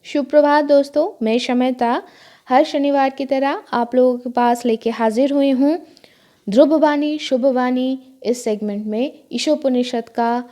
सुप्रभात दोस्तों, मैं शमयता हर शनिवार की तरह आप लोगों के पास लेके हाजिर हुई हूँ। ध्रुववाणी शुभवाणी इस सेगमेंट में ईशोपनिषद का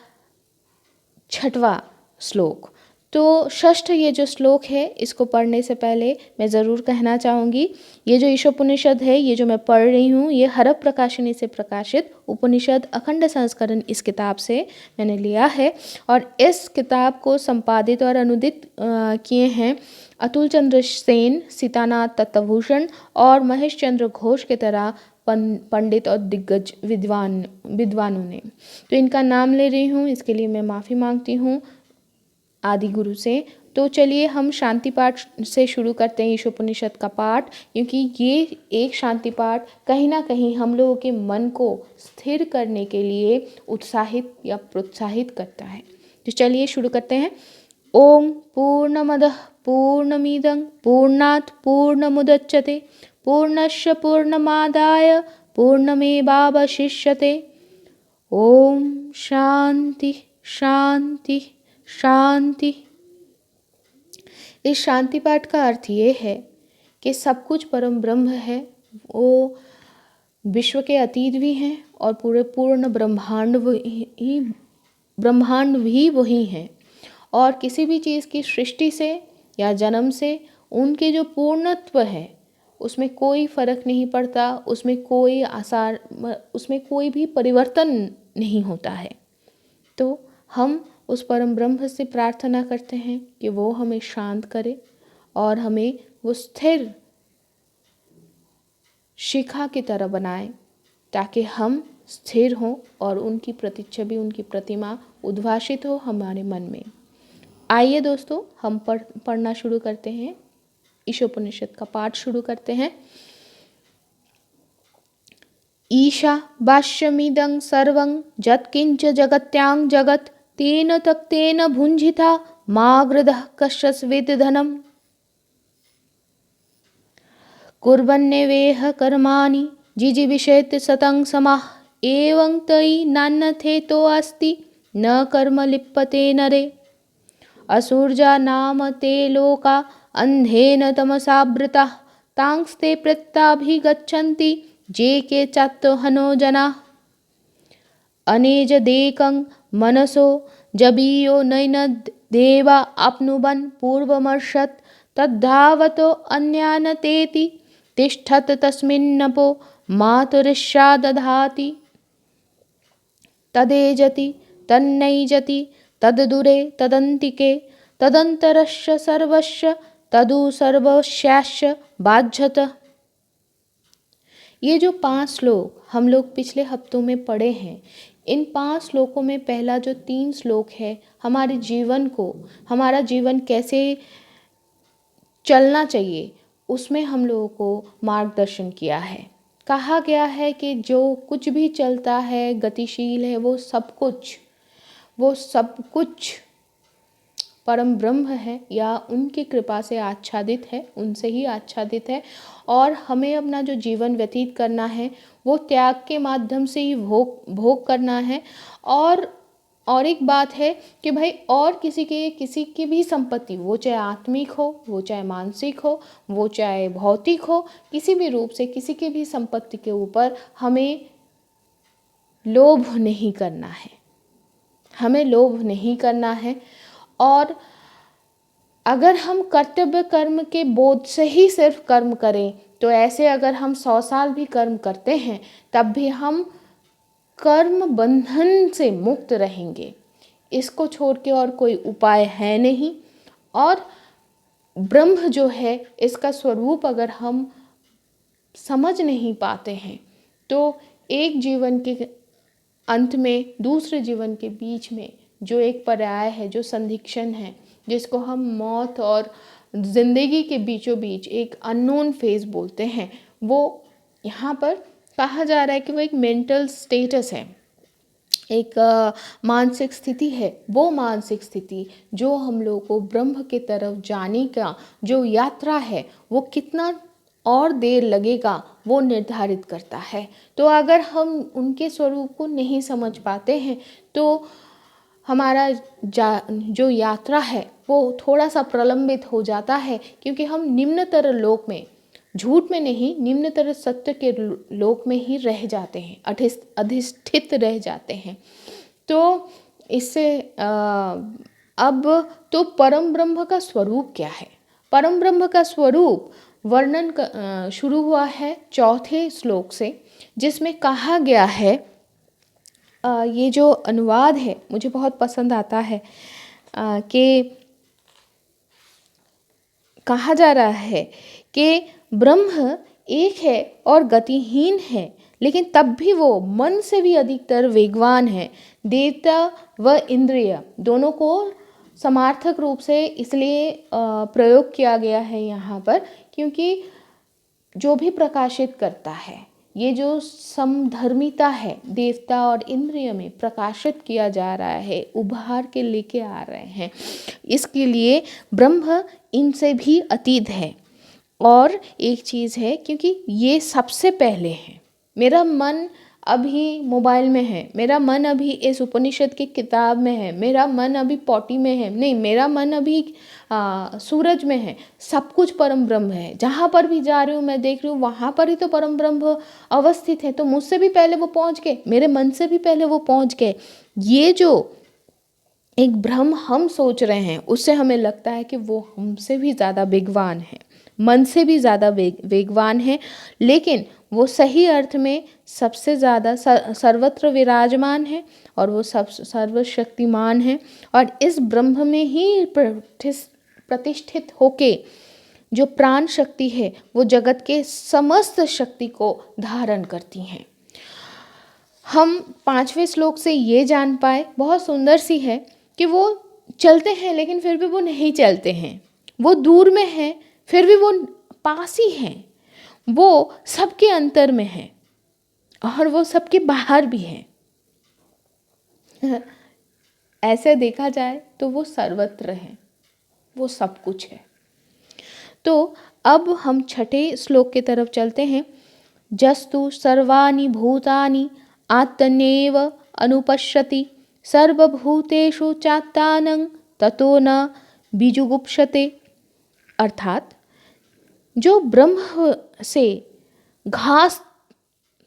6वां श्लोक। तो षष्ठ ये जो श्लोक है, इसको पढ़ने से पहले मैं ज़रूर कहना चाहूँगी, ये जो ईशोपनिषद है, ये जो मैं पढ़ रही हूँ, ये हरप प्रकाशनी से प्रकाशित उपनिषद अखंड संस्करण इस किताब से मैंने लिया है। और इस किताब को संपादित और अनुदित किए हैं अतुल चंद्र सेन, सीतानाथ तत्वभूषण और महेश चंद्र घोष के तरह पंडित और दिग्गज विद्वानों ने। तो इनका नाम ले रही हूँ, इसके लिए मैं माफ़ी मांगती हूँ आदि गुरु से। तो चलिए हम शांति पाठ से शुरू करते हैं ईशोपनिषद का पाठ, क्योंकि ये एक शांति पाठ कहीं ना कहीं हम लोगों के मन को स्थिर करने के लिए उत्साहित या प्रोत्साहित करता है। तो चलिए शुरू करते हैं। ओम पूर्णमदः पूर्णमिदं पूर्णात् पूर्णमुदच्यते पूर्णस्य पूर्णमादाय पूर्णमेवावशिष्यते। ओम शांति शांति शांति। इस शांति पाठ का अर्थ ये है कि सब कुछ परम ब्रह्म है, वो विश्व के अतीत भी हैं और पूरे पूर्ण ब्रह्मांड भी वही हैं। और किसी भी चीज़ की सृष्टि से या जन्म से उनके जो पूर्णत्व है उसमें कोई फर्क नहीं पड़ता, उसमें कोई भी परिवर्तन नहीं होता है। तो हम उस परम ब्रह्म से प्रार्थना करते हैं कि वो हमें शांत करे और हमें वो स्थिर शिखा की तरह बनाए, ताकि हम स्थिर हों और उनकी प्रतिच्छवि, उनकी प्रतिमा उद्भाषित हो हमारे मन में। आइए दोस्तों, हम पढ़ना शुरू करते हैं, ईशोपनिषद का पाठ शुरू करते हैं। ईशा भाष्यमिदं सर्वं यत्किंच जगत्यां जगत् तेन तक्तेन भुञ्जिता माग्रदः कश्चित् धनम् कुर्वन्नेवेह कर्माणि जिजीविषेत् सतं समाः एवं तयि नान्यथेतोऽस्ति न कर्म लिप्यते नरे। असुर्जा नाम ते लोका अन्धेन तमसावृताः तांस्ते प्रत्याभिगच्छन्ति जे के चात्तहनो जनाः। अनेजदेकं मनसो जबीयो नैन देवा आप्नुवन् पूर्वमर्षत् तद्धावतो अन्यानतेति तिष्ठत् तस्मिन्नपो मातुरिष्या दधाति। तदेजति तन्नैजति तद्दूरे तदन्तिके तदन्तरस्य सर्वस्य तदु सर्वस्यास्य बाध्यत। ये जो 5 श्लोक हम लोग पिछले हफ्तों में पढ़े हैं, इन 5 श्लोकों में पहला जो 3 श्लोक है हमारे जीवन को, हमारा जीवन कैसे चलना चाहिए, उसमें हम लोगों को मार्गदर्शन किया है। कहा गया है कि जो कुछ भी चलता है, गतिशील है, वो सब कुछ परम ब्रह्म है या उनकी कृपा से आच्छादित है, उनसे ही आच्छादित है। और हमें अपना जो जीवन व्यतीत करना है वो त्याग के माध्यम से ही भोग करना है। और एक बात है कि भाई, और किसी की भी संपत्ति, वो चाहे आत्मिक हो, वो चाहे मानसिक हो, वो चाहे भौतिक हो, किसी भी रूप से किसी की भी संपत्ति के ऊपर हमें लोभ नहीं करना है, हमें लोभ नहीं करना है। और अगर हम कर्तव्य कर्म के बोध से ही सिर्फ कर्म करें, तो ऐसे अगर हम 100 साल भी कर्म करते हैं तब भी हम कर्म बंधन से मुक्त रहेंगे। इसको छोड़ के और कोई उपाय है नहीं। और ब्रह्म जो है, इसका स्वरूप अगर हम समझ नहीं पाते हैं तो एक जीवन के अंत में दूसरे जीवन के बीच में जो एक पर्याय है, जो संधिक्षण है, जिसको हम मौत और जिंदगी के बीचों बीच एक अननोन फेज बोलते हैं, वो यहाँ पर कहा जा रहा है कि वो एक मेंटल स्टेटस है, एक मानसिक स्थिति है। वो मानसिक स्थिति जो हम लोगों को ब्रह्म के तरफ जाने का जो यात्रा है, वो कितना और देर लगेगा वो निर्धारित करता है। तो अगर हम उनके स्वरूप को नहीं समझ पाते हैं तो हमारा जो यात्रा है वो थोड़ा सा प्रलंबित हो जाता है, क्योंकि हम निम्नतर लोक में, झूठ में नहीं, निम्नतर सत्य के लोक में ही रह जाते हैं, अधिष्ठित रह जाते हैं। तो इससे अब तो परम ब्रह्म का स्वरूप क्या है? परम ब्रह्म का स्वरूप वर्णन शुरू हुआ है चौथे श्लोक से, जिसमें कहा गया है, ये जो अनुवाद है मुझे बहुत पसंद आता है, कि कहा जा रहा है कि ब्रह्म एक है और गतिहीन है, लेकिन तब भी वो मन से भी अधिकतर वेगवान है। देवता व इंद्रिय दोनों को समार्थक रूप से इसलिए प्रयोग किया गया है यहाँ पर, क्योंकि जो भी प्रकाशित करता है, ये जो समधर्मिता है देवता और इंद्रिय में प्रकाशित किया जा रहा है, उभार के लेके आ रहे हैं, इसके लिए ब्रह्म इनसे भी अतीत है। और एक चीज़ है, क्योंकि ये सबसे पहले है। मेरा मन अभी मोबाइल में है, मेरा मन अभी इस उपनिषद की किताब में है, मेरा मन अभी पॉटी में है, नहीं, मेरा मन अभी सूरज में है। सब कुछ परम ब्रह्म है। जहाँ पर भी जा रही हूँ, मैं देख रही हूँ, वहाँ पर ही तो परम ब्रह्म अवस्थित है। तो मुझसे भी पहले वो पहुँच गए, मेरे मन से भी पहले वो पहुँच गए। ये जो एक भ्रम हम सोच रहे हैं, उससे हमें लगता है कि वो हमसे भी ज़्यादा वेगवान है, मन से भी ज़्यादा वेगवान है, लेकिन वो सही अर्थ में सबसे ज़्यादा सर्वत्र विराजमान है और वो सर्वशक्तिमान है। और इस ब्रह्म में ही प्रतिष्ठित होके जो प्राण शक्ति है वो जगत के समस्त शक्ति को धारण करती हैं। हम 5वें श्लोक से ये जान पाए, बहुत सुंदर सी है, कि वो चलते हैं लेकिन फिर भी वो नहीं चलते हैं, वो दूर में हैं फिर भी वो पास ही हैं, वो सबके अंतर में है और वो सबके बाहर भी है। ऐसे देखा जाए तो वो सर्वत्र है, वो सब कुछ है। तो अब हम 6ठे श्लोक की तरफ चलते हैं। जस्तु सर्वाणि भूतानि आत्मन्येव अनुपश्यति सर्वभूतेषु चात्मानं ततो न बीजुगुप्सते। अर्थात जो ब्रह्म से घास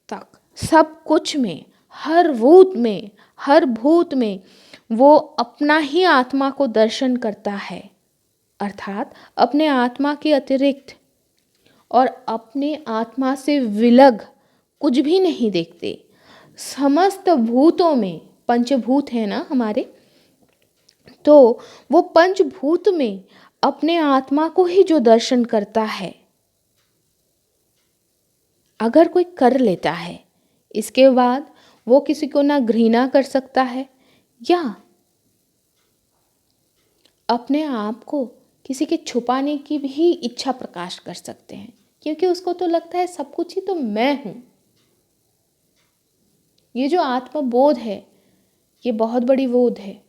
तक सब कुछ में, हर भूत में वो अपना ही आत्मा को दर्शन करता है, अर्थात अपने आत्मा के अतिरिक्त और अपने आत्मा से विलग कुछ भी नहीं देखते। समस्त भूतों में, पंचभूत है ना हमारे, तो वो पंचभूत में अपने आत्मा को ही जो दर्शन करता है, अगर कोई कर लेता है, इसके बाद वो किसी को ना घृणा कर सकता है या अपने आप को किसी के छुपाने की भी इच्छा प्रकाश कर सकते हैं, क्योंकि उसको तो लगता है सब कुछ ही तो मैं हूँ। ये जो आत्मबोध है, ये बहुत बड़ी बोध है।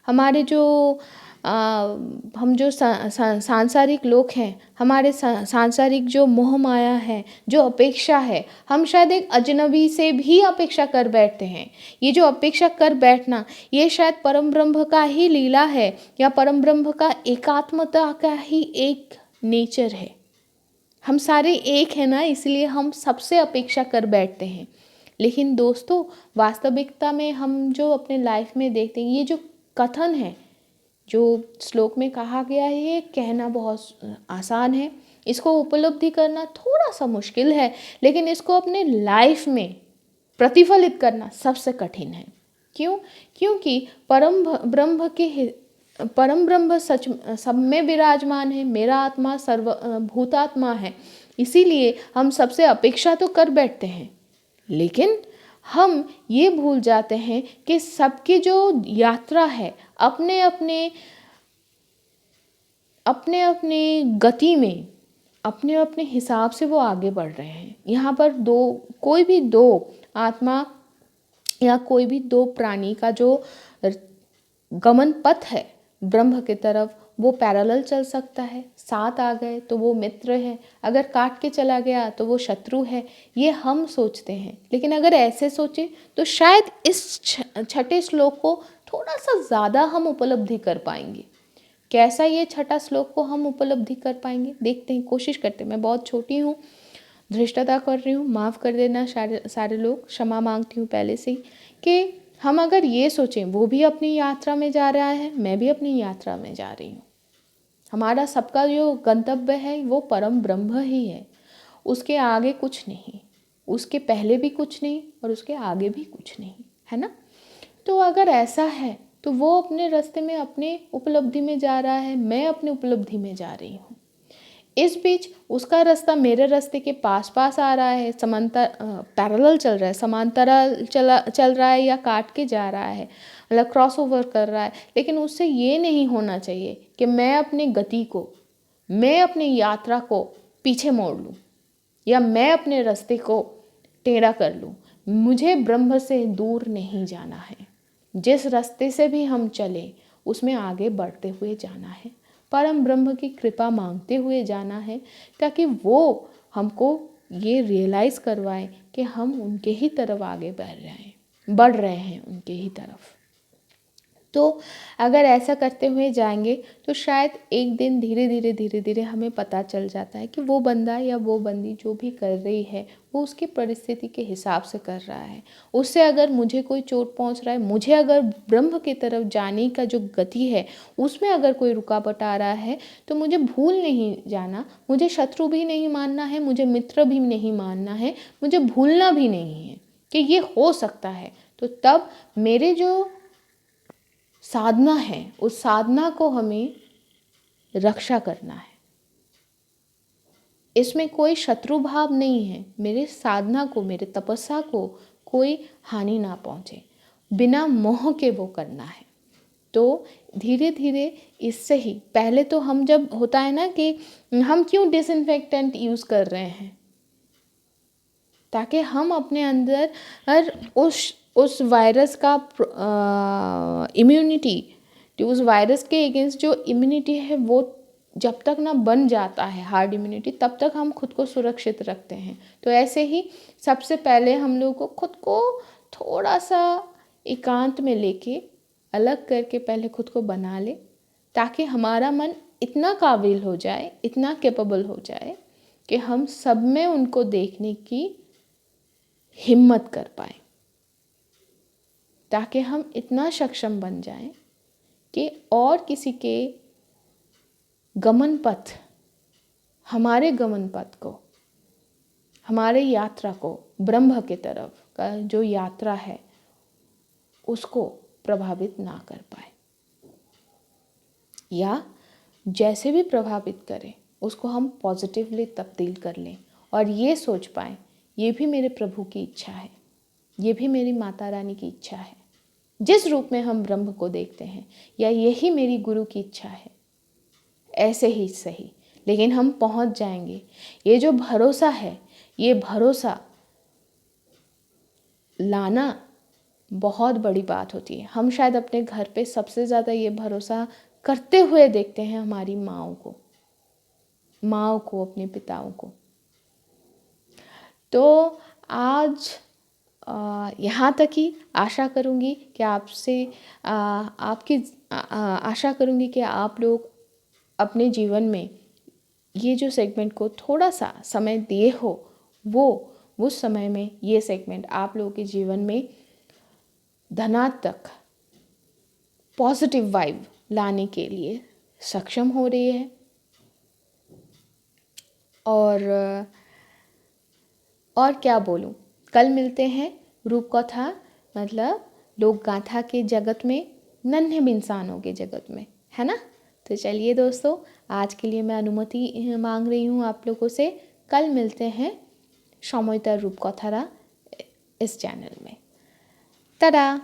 हमारे जो हम जो सांसारिक लोग हैं, हमारे सांसारिक जो मोह माया है, जो अपेक्षा है, हम शायद एक अजनबी से भी अपेक्षा कर बैठते हैं। ये जो अपेक्षा कर बैठना, ये शायद परम ब्रह्म का ही लीला है या परम ब्रह्म का एकात्मता का ही एक नेचर है। हम सारे एक हैं ना, इसलिए हम सबसे अपेक्षा कर बैठते हैं। लेकिन दोस्तों, वास्तविकता में हम जो अपने लाइफ में देखते हैं, ये जो कथन है, जो श्लोक में कहा गया है, ये कहना बहुत आसान है, इसको उपलब्धि करना थोड़ा सा मुश्किल है, लेकिन इसको अपने लाइफ में प्रतिफलित करना सबसे कठिन है। क्यों? क्योंकि परम ब्रह्म सच सब में विराजमान है। मेरा आत्मा सर्वभूतात्मा है, इसीलिए हम सबसे अपेक्षा तो कर बैठते हैं, लेकिन हम ये भूल जाते हैं कि सबकी जो यात्रा है, अपने अपने गति में, अपने अपने हिसाब से वो आगे बढ़ रहे हैं। यहाँ पर कोई भी दो आत्मा या कोई भी दो प्राणी का जो गमन पथ है ब्रह्म की तरफ, वो पैरेलल चल सकता है। साथ आ गए तो वो मित्र है, अगर काट के चला गया तो वो शत्रु है। ये हम सोचते हैं, लेकिन अगर ऐसे सोचें तो शायद इस 6ठे श्लोक को थोड़ा सा ज़्यादा हम उपलब्धि कर पाएंगे। कैसा ये छठा श्लोक को हम उपलब्धि कर पाएंगे, देखते हैं, कोशिश करते हैं। मैं बहुत छोटी हूँ, धृष्टता कर रही हूँ, माफ़ कर देना सारे लोग, क्षमा मांगती हूँ पहले से ही, कि हम अगर ये सोचें वो भी अपनी यात्रा में जा रहा है, मैं भी अपनी यात्रा में जा रही हूँ, हमारा सबका जो गंतव्य है वो परम ब्रह्म ही है, उसके आगे कुछ नहीं, उसके पहले भी कुछ नहीं और उसके आगे भी कुछ नहीं, है ना। तो अगर ऐसा है तो वो अपने रास्ते में अपने उपलब्धि में जा रहा है, मैं अपनी उपलब्धि में जा रही हूँ। इस बीच उसका रास्ता मेरे रास्ते के पास पास आ रहा है, समांतर पैरेलल चल रहा है, समांतराल चल रहा है या काट के जा रहा है, मतलब क्रॉस ओवर कर रहा है, लेकिन उससे ये नहीं होना चाहिए कि मैं अपनी गति को, मैं अपनी यात्रा को पीछे मोड़ लूँ या मैं अपने रास्ते को टेढ़ा कर लूँ। मुझे ब्रह्म से दूर नहीं जाना है, जिस रास्ते से भी हम चले उसमें आगे बढ़ते हुए जाना है, परम ब्रह्म की कृपा मांगते हुए जाना है, ताकि वो हमको ये रियलाइज़ करवाए कि हम उनके ही तरफ आगे बढ़ रहे हैं उनके ही तरफ। तो अगर ऐसा करते हुए जाएंगे तो शायद एक दिन धीरे धीरे हमें पता चल जाता है कि वो बंदा या वो बंदी जो भी कर रही है वो उसकी परिस्थिति के हिसाब से कर रहा है। उससे अगर मुझे कोई चोट पहुंच रहा है, मुझे अगर ब्रह्म की तरफ जाने का जो गति है उसमें अगर कोई रुकावट आ रहा है, तो मुझे भूल नहीं जाना, मुझे शत्रु भी नहीं मानना है, मुझे मित्र भी नहीं मानना है, मुझे भूलना भी नहीं है कि ये हो सकता है। तो तब मेरे जो साधना है उस साधना को हमें रक्षा करना है, इसमें कोई शत्रु भाव नहीं है, मेरे साधना को, मेरे तपस्या को कोई हानि ना पहुँचे, बिना मोह के वो करना है। तो धीरे धीरे इससे ही, पहले तो हम जब होता है ना कि हम क्यों डिसइंफेक्टेंट यूज़ कर रहे हैं, ताकि हम अपने अंदर उस वायरस का इम्यूनिटी, उस वायरस के अगेंस्ट जो इम्यूनिटी है वो जब तक ना बन जाता है हार्ड इम्यूनिटी, तब तक हम खुद को सुरक्षित रखते हैं। तो ऐसे ही सबसे पहले हम लोग को खुद को थोड़ा सा एकांत में लेके अलग करके पहले खुद को बना ले, ताकि हमारा मन इतना काबिल हो जाए, इतना कैपेबल हो जाए कि हम सब में उनको देखने की हिम्मत कर पाए, ताकि हम इतना सक्षम बन जाएं कि और किसी के गमन पथ, हमारे गमन पथ को, हमारे यात्रा को, ब्रह्म के तरफ का जो यात्रा है उसको प्रभावित ना कर पाए, या जैसे भी प्रभावित करें उसको हम पॉजिटिवली तब्दील कर लें और ये सोच पाएँ ये भी मेरे प्रभु की इच्छा है, ये भी मेरी माता रानी की इच्छा है, जिस रूप में हम ब्रह्म को देखते हैं, या यही मेरी गुरु की इच्छा है, ऐसे ही सही। लेकिन हम पहुंच जाएंगे। ये जो भरोसा है, ये भरोसा लाना बहुत बड़ी बात होती है। हम शायद अपने घर पे सबसे ज़्यादा ये भरोसा करते हुए देखते हैं हमारी माँओं को, अपने पिताओं को। तो आज यहाँ तक ही आशा करूँगी कि आशा करूँगी कि आप लोग अपने जीवन में ये जो सेगमेंट को थोड़ा सा समय दिए हो, वो उस समय में ये सेगमेंट आप लोगों के जीवन में धनात्मक पॉजिटिव वाइब लाने के लिए सक्षम हो रही है। और क्या बोलूँ, कल मिलते हैं रूप कथा मतलब लोक गाथा के जगत में, नन्हे इंसानों के जगत में, है ना। तो चलिए दोस्तों, आज के लिए मैं अनुमति मांग रही हूँ आप लोगों से। कल मिलते हैं समयिता रूप कथारा इस चैनल में। tada।